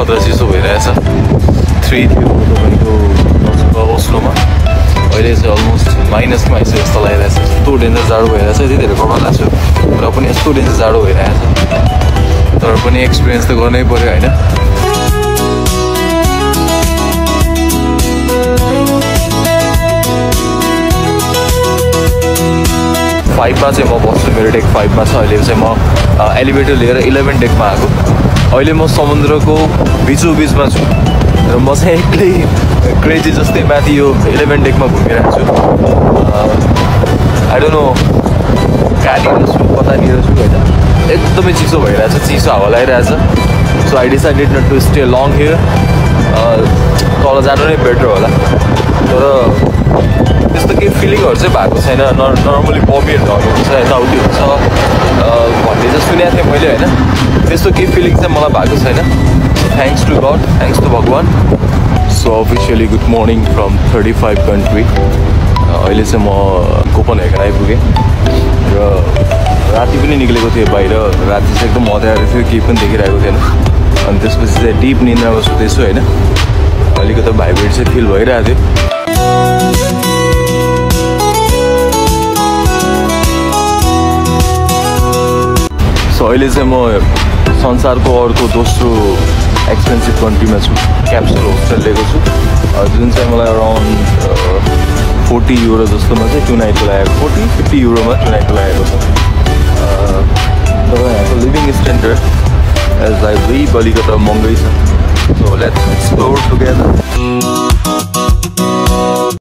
खतरा चिसो भइरहेछ 3 थियो तपाईँको ओस्लोमा अहिले चाहिँ अलमोस्ट माइनसमा आइसक्यो जस्तो लागिरहेछ यस्तो डेन्जर जाडो भइरहेछ यति धेरै कपडा लाग्छ र पनि यस्तो डेन्जर जाडो भइरहेछ तर पनि एक्सपिरियन्स त गर्नै पर्यो होइन 5 मा चाहिँ म बस्छु मेरो डेक 5 मा छ अहिले चाहिँ म एलिभेटर लिएर 11 डेकमा आएको अहिले म समुद्रको बिचमा छु र म चाहिँ एक्लै क्रेजी जस्तै माथि यो 11 डेकमा घुमिरहेको छु आई डोन्ट नो कहाँनिर छु कतानिर छु होइन एकदमै चिसो भइरहेछ चिसो हावा लागिरहेछ so I decided not to stay long here तल जानु नै बेटर होला तर त्यस्तो केही फिलिङहरू चाहिँ भएको छैन नर्मली बमीहरू झर्नुहुन्छ यताउति हुन्छ भन्ने चाहिँ सुनेको थिएँ मैले होइन त्यस्तो केही फिलिङ चाहिँ मलाई भएको छैन thanks to God thanks to भगवान so officially good morning from 35 country अहिले चाहिँ म कोपनहेगन आइपुगेँ र राति पनि निक्लेको थिएँ बाहिर राति चाहिँ एकदम अँध्यारो थियो केही पनि देखिरहेको थिएन अनि त्यसपछि चाहिँ डिप निन्द्रामा सुतेछु होइन अलिकति भाइब्रेट चाहिँ फिल भइरहेको थियो सो अहिले चाहिँ म संसारको अर्को दोस्रो एक्सपेन्सिभ कन्ट्रीमा छु क्याप्सुल होस्टेल लिएको छु जुन चाहिँ मलाई अराउन्ड 40 युरो जस्तोमा चाहिँ 2 नाइटको लागेको 40-50 युरोमा 2 नाइटको लागेको छ तर यहाँको लिभिङ स्ट्यान्डर्ड एज लाइक अलिकति महँगै छ सो लेट्स एक्सप्लोर टुगेदर